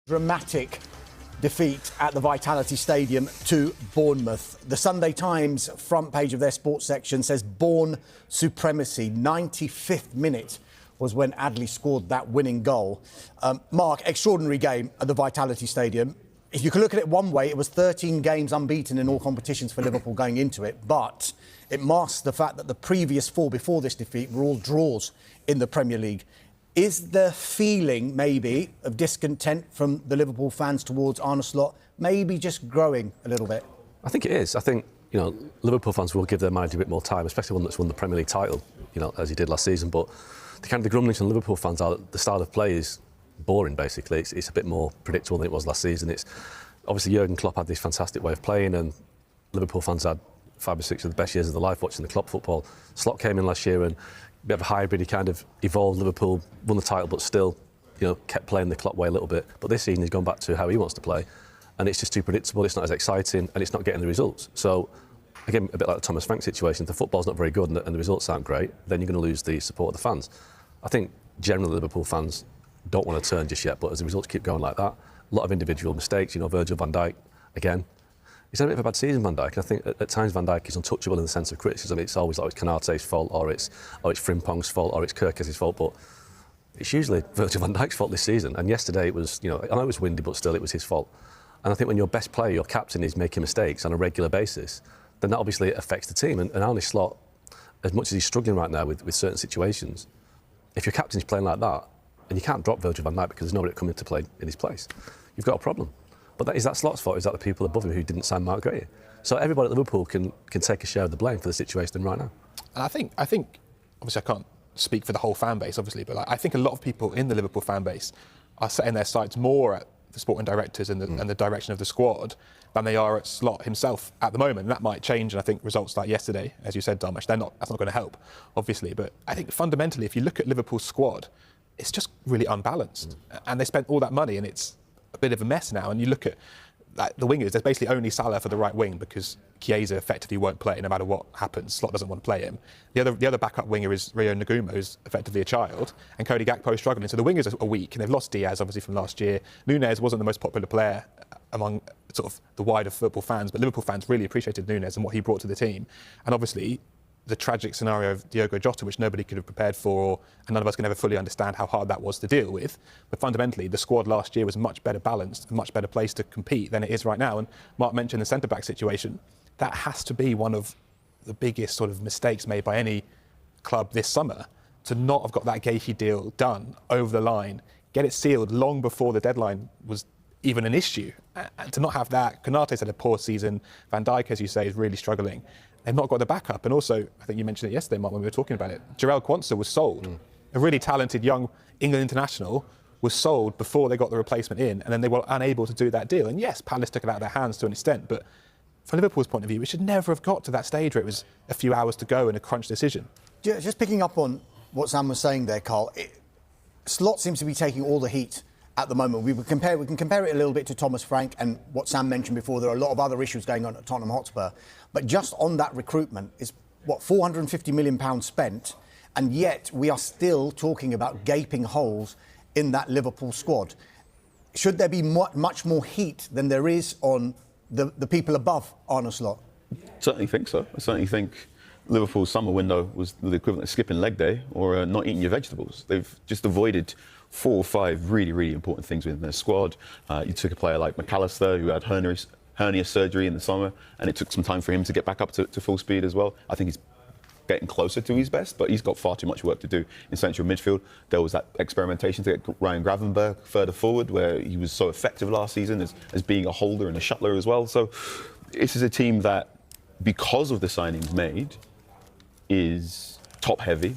Dramatic defeat at the Vitality Stadium to Bournemouth. The Sunday Times front page of their sports section says Bourne supremacy. 95th minute was when Adley scored that winning goal. Mark, extraordinary game at the Vitality Stadium. If you can look at it one way, it was 13 games unbeaten in all competitions for Liverpool going into it, but it masks the fact that the previous four before this defeat were all draws in the Premier League. Is the feeling, maybe, of discontent from the Liverpool fans towards Arne Slot maybe just growing a little bit? I think it is. I think, Liverpool fans will give their manager a bit more time, especially one that's won the Premier League title, as he did last season. But the grumblings from Liverpool fans are that the style of play is boring, basically. It's a bit more predictable than it was last season. It's obviously Jurgen Klopp had this fantastic way of playing, and Liverpool fans had 5 or 6 of the best years of their life watching the Klopp football. Slot came in last year and a bit of a hybrid. He kind of evolved Liverpool, won the title, but still, kept playing the Klopp way a little bit. But this season, he's gone back to how he wants to play, and it's just too predictable. It's not as exciting, and it's not getting the results. So, again, a bit like the Thomas Frank situation. If the football's not very good and the results aren't great, then you're going to lose the support of the fans. I think generally Liverpool fans don't want to turn just yet, but as the results keep going like that, a lot of individual mistakes. Virgil van Dijk, again. He's had a bit of a bad season, Van Dijk, and I think at times Van Dijk is untouchable in the sense of criticism. It's always like it's Konaté's fault, or it's Frimpong's fault, or it's Kirkes' fault, but it's usually Virgil van Dijk's fault this season. And yesterday it was, I know it was windy, but still it was his fault. And I think when your best player, your captain, is making mistakes on a regular basis, then that obviously affects the team. And Arne Slot, as much as he's struggling right now with certain situations, if your captain's playing like that, and you can't drop Virgil van Dijk because there's nobody coming to play in his place, you've got a problem. But is that Slot's fault, or is that the people above him who didn't sign Mark Gray? So everybody at Liverpool can take a share of the blame for the situation right now. And I think, obviously I can't speak for the whole fan base, obviously, but I think a lot of people in the Liverpool fan base are setting their sights more at the sporting directors and the direction of the squad than they are at Slot himself at the moment. And that might change, and I think results like yesterday, as you said, Darmish, that's not going to help, obviously. But I think fundamentally, if you look at Liverpool's squad, it's just really unbalanced. And they spent all that money, and it's a bit of a mess now. And you look at the wingers, there's basically only Salah for the right wing because Chiesa effectively won't play no matter what happens. Slot doesn't want to play him. The other backup winger is Rio Nagumo, who's effectively a child, and Cody Gakpo is struggling. So the wingers are weak, and they've lost Diaz, obviously, from last year. Nunez wasn't the most popular player among sort of the wider football fans, but Liverpool fans really appreciated Nunez and what he brought to the team. And obviously, the tragic scenario of Diogo Jota, which nobody could have prepared for, and none of us can ever fully understand how hard that was to deal with. But fundamentally, the squad last year was much better balanced, a much better place to compete than it is right now. And Mark mentioned the centre-back situation. That has to be one of the biggest sort of mistakes made by any club this summer, to not have got that Gakey deal done over the line, get it sealed long before the deadline was even an issue. And to not have that, Konaté's had a poor season. Van Dijk, as you say, is really struggling. They've not got the backup. And also, I think you mentioned it yesterday, Mark, when we were talking about it, Jarell Quansah was sold. A really talented young England international was sold before they got the replacement in, and then they were unable to do that deal. And yes, Palace took it out of their hands to an extent, but from Liverpool's point of view, it should never have got to that stage where it was a few hours to go and a crunch decision. Just picking up on what Sam was saying there, Carl, Slot seems to be taking all the heat at the moment. We can compare it a little bit to Thomas Frank and what Sam mentioned before. There are a lot of other issues going on at Tottenham Hotspur. But just on that recruitment is, £450 million spent, and yet we are still talking about gaping holes in that Liverpool squad. Should there be much more heat than there is on the people above Arne Slot? Certainly think so. I certainly think Liverpool's summer window was the equivalent of skipping leg day or not eating your vegetables. They've just avoided 4 or 5 really, really important things within their squad. You took a player like McAllister, who had hernia surgery in the summer, and it took some time for him to get back up to full speed as well. I think he's getting closer to his best, but he's got far too much work to do in central midfield. There was that experimentation to get Ryan Gravenberch further forward, where he was so effective last season as being a holder and a shuttler as well. So this is a team that, because of the signings made, is top-heavy,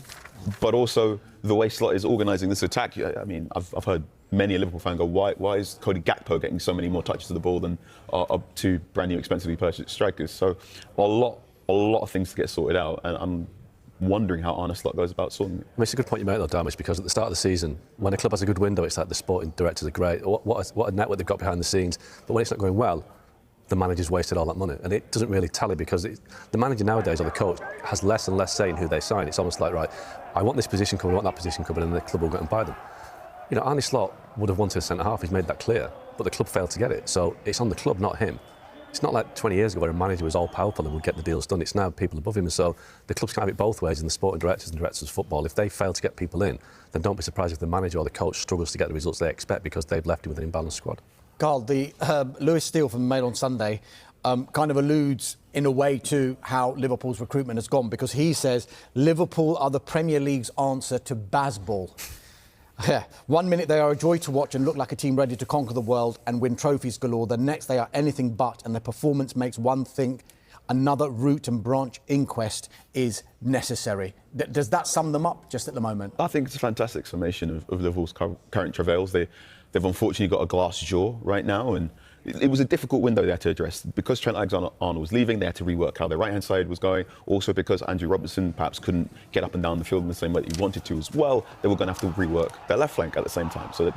but also the way Slot is organising this attack. I mean, I've heard many a Liverpool fan go, why is Cody Gakpo getting so many more touches of the ball than our 2 brand new expensively purchased strikers? So a lot of things to get sorted out, and I'm wondering how Arne Slot goes about sorting it. I mean, it's a good point you make though, Darmish, because at the start of the season, when a club has a good window, it's like the sporting directors are great, what a network they've got behind the scenes, but when it's not going well, the manager's wasted all that money, and it doesn't really tally, because the manager nowadays, or the coach, has less and less say in who they sign. It's almost like, right, I want this position covered, I want that position covered, and the club will go and buy them. You know, Arne Slot would have wanted a centre-half, he's made that clear, but the club failed to get it. So it's on the club, not him. It's not like 20 years ago where a manager was all-powerful and would get the deals done. It's now people above him. And so the clubs can have it both ways in the sporting directors and directors of football. If they fail to get people in, then don't be surprised if the manager or the coach struggles to get the results they expect because they've left him with an imbalanced squad. Carl, the Lewis Steele from Mail on Sunday kind of alludes in a way to how Liverpool's recruitment has gone, because he says Liverpool are the Premier League's answer to Bazball. Yeah. 1 minute they are a joy to watch and look like a team ready to conquer the world and win trophies galore. The next they are anything but, and their performance makes one think another root and branch inquest is necessary. Does that sum them up just at the moment? I think it's a fantastic summation of Liverpool's current travails. They've unfortunately got a glass jaw right now, and it was a difficult window they had to address. Because Trent Alexander-Arnold was leaving, they had to rework how their right-hand side was going. Also because Andrew Robertson perhaps couldn't get up and down the field in the same way that he wanted to as well, they were going to have to rework their left flank at the same time. So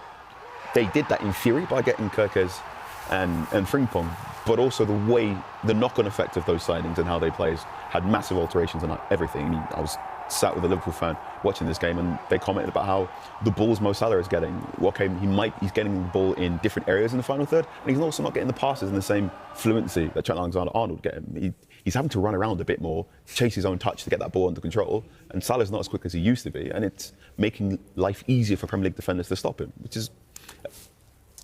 they did that in theory by getting Kirkes and Frimpong, but also the knock-on effect of those signings and how they play had massive alterations on everything. I mean, I was sat with a Liverpool fan watching this game, and they commented about how the balls Mo Salah is getting. He's getting the ball in different areas in the final third, and he's also not getting the passes in the same fluency that Trent Alexander-Arnold get him. He's having to run around a bit more, chase his own touch to get that ball under control, and Salah's not as quick as he used to be, and it's making life easier for Premier League defenders to stop him, which is...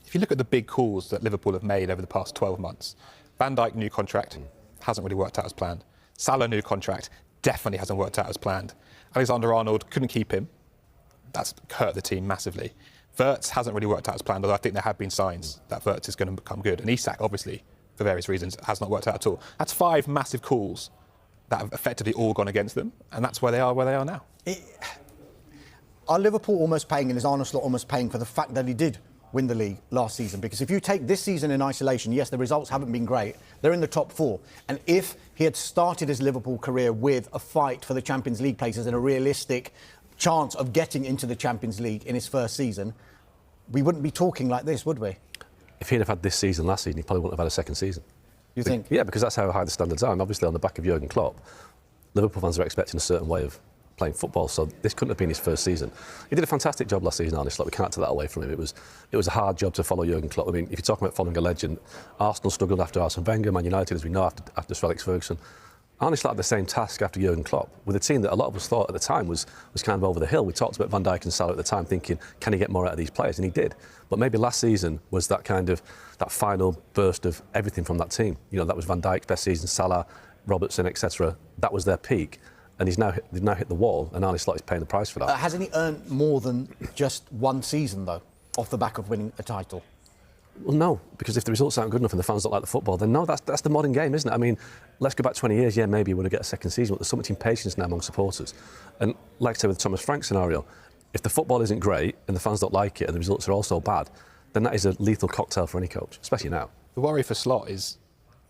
If you look at the big calls that Liverpool have made over the past 12 months, Van Dijk new contract, hasn't really worked out as planned. Salah new contract, definitely hasn't worked out as planned. Alexander-Arnold couldn't keep him. That's hurt the team massively. Wirtz hasn't really worked out as planned, although I think there have been signs that Wirtz is going to become good. And Isak, obviously, for various reasons, has not worked out at all. That's 5 massive calls that have effectively all gone against them, and that's where they are now. Are Liverpool almost paying, and is Arne Slot almost paying for the fact that he did win the league last season? Because if you take this season in isolation, yes, the results haven't been great. They're in the top 4. And if he had started his Liverpool career with a fight for the Champions League places and a realistic chance of getting into the Champions League in his first season, we wouldn't be talking like this, would we? If he'd have had this season last season, he probably wouldn't have had a second season. You think? Yeah, because that's how high the standards are. And obviously on the back of Jurgen Klopp, Liverpool fans are expecting a certain way of playing football, so this couldn't have been his first season. He did a fantastic job last season, Arne Slot. We can't take that away from him. It was a hard job to follow Jurgen Klopp. I mean, if you're talking about following a legend, Arsenal struggled after Arsene Wenger, Man United, as we know, after Sir Alex Ferguson. Arne Slot had the same task after Jurgen Klopp, with a team that a lot of us thought at the time was kind of over the hill. We talked about Van Dijk and Salah at the time, thinking, can he get more out of these players? And he did. But maybe last season was that final burst of everything from that team. You know, that was Van Dijk's best season, Salah, Robertson, etc. That was their peak. And they've now hit the wall, and Arne Slot is paying the price for that. Hasn't he earned more than just one season, though, off the back of winning a title? Well, no, because if the results aren't good enough and the fans don't like the football, then no, that's the modern game, isn't it? I mean, let's go back 20 years, yeah, maybe you would have get a second season, but there's so much impatience now among supporters. And like I said with the Thomas Frank scenario, if the football isn't great and the fans don't like it and the results are also bad, then that is a lethal cocktail for any coach, especially now. The worry for Slot is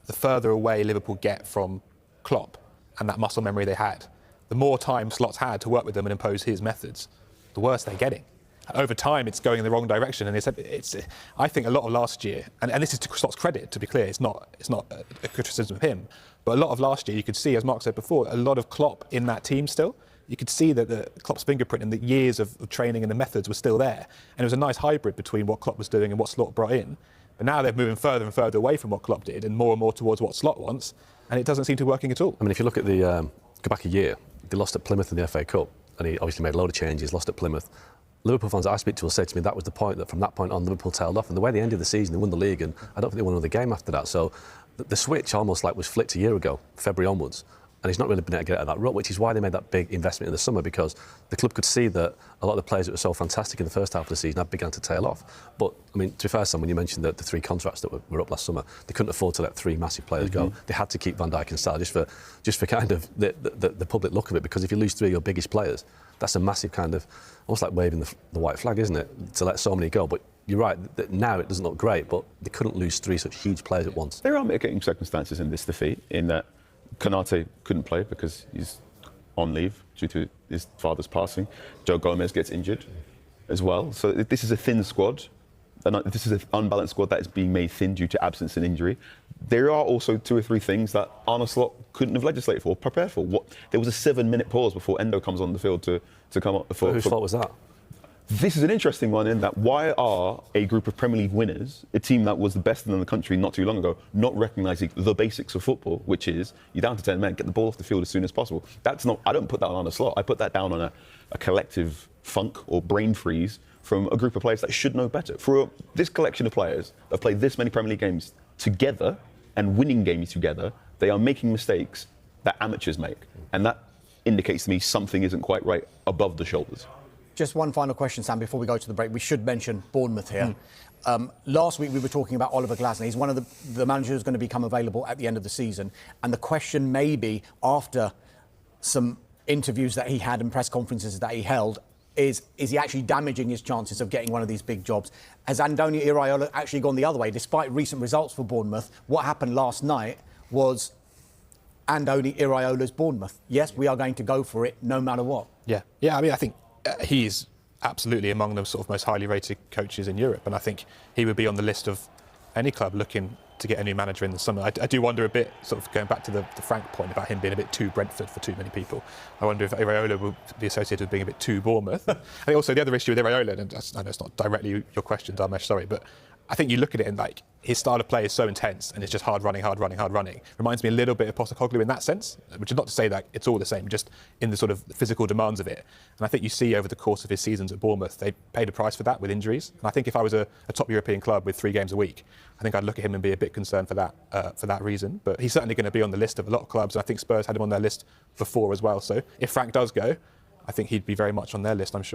the further away Liverpool get from Klopp and that muscle memory they had, the more time Slot's had to work with them and impose his methods, the worse they're getting. Over time, it's going in the wrong direction, and I think a lot of last year, and this is to Slot's credit, to be clear, it's not a criticism of him, but a lot of last year, you could see, as Mark said before, a lot of Klopp in that team still. You could see that the Klopp's fingerprint and the years of training and the methods were still there, and it was a nice hybrid between what Klopp was doing and what Slot brought in. But now they're moving further and further away from what Klopp did, and more towards what Slot wants, and it doesn't seem to be working at all. I mean, if you look at go back a year, they lost at Plymouth in the FA Cup, and he obviously made a load of changes, lost at Plymouth. Liverpool fans I speak to will say to me that was the point that from that point on Liverpool tailed off, and the way they ended the season, they won the league, and I don't think they won another game after that. So the switch almost was flicked a year ago, February onwards, and he's not really been able to get out of that rut, which is why they made that big investment in the summer, because the club could see that a lot of the players that were so fantastic in the first half of the season had begun to tail off. But I mean, to be fair, Sam, when you mentioned the 3 contracts that were up last summer, they couldn't afford to let 3 massive players go. They had to keep Van Dijk and Salah just for kind of the public look of it, because if you lose 3 of your biggest players, that's a massive kind of, almost like waving the white flag, isn't it, to let so many go. But you're right, that now it doesn't look great, but they couldn't lose 3 such huge players at once. There are mitigating circumstances in this defeat, in that Konate couldn't play because he's on leave due to his father's passing. Joe Gomez gets injured as well. So this is a thin squad. And this is an unbalanced squad that is being made thin due to absence and injury. There are also 2 or 3 things that Arne Slot couldn't have legislated for, prepared for. There was a 7-minute pause before Endo comes on the field to come up. Whose fault was that? This is an interesting one in that why are a group of Premier League winners, a team that was the best in the country not too long ago, not recognising the basics of football, which is you're down to 10 men, get the ball off the field as soon as possible. That's not. I don't put that on a slot. I put that down on a collective funk or brain freeze from a group of players that should know better. For this collection of players that have played this many Premier League games together and winning games together, they are making mistakes that amateurs make, and that indicates to me something isn't quite right above the shoulders. Just one final question, Sam, before we go to the break. We should mention Bournemouth here. Last week we were talking about Oliver Glasner. He's one of the managers who's going to become available at the end of the season. And the question may be, after some interviews that he had and press conferences that he held, is he actually damaging his chances of getting one of these big jobs? Has Andoni Iraola actually gone the other way? Despite recent results for Bournemouth, what happened last night was Andoni Iraola's Bournemouth. Yes, we are going to go for it no matter what. Yeah. I mean, I think he's absolutely among the sort of most highly rated coaches in Europe, and I think he would be on the list of any club looking to get a new manager in the summer. I do wonder a bit, sort of going back to the Frank point about him being a bit too Brentford for too many people. I wonder if Iraola will be associated with being a bit too Bournemouth. I think also the other issue with Iraola, and I know it's not directly your question, Dharmesh, sorry, but I think you look at it and like his style of play is so intense and it's just hard running. Reminds me a little bit of Postecoglou in that sense, which is not to say that it's all the same, just in the sort of physical demands of it. And I think you see over the course of his seasons at Bournemouth, they paid a price for that with injuries. And I think if I was a top European club with 3 games a week, I think I'd look at him and be a bit concerned for that reason. But he's certainly going to be on the list of a lot of clubs. And I think Spurs had him on their list before as well. So if Frank does go, I think he'd be very much on their list, I'm sure.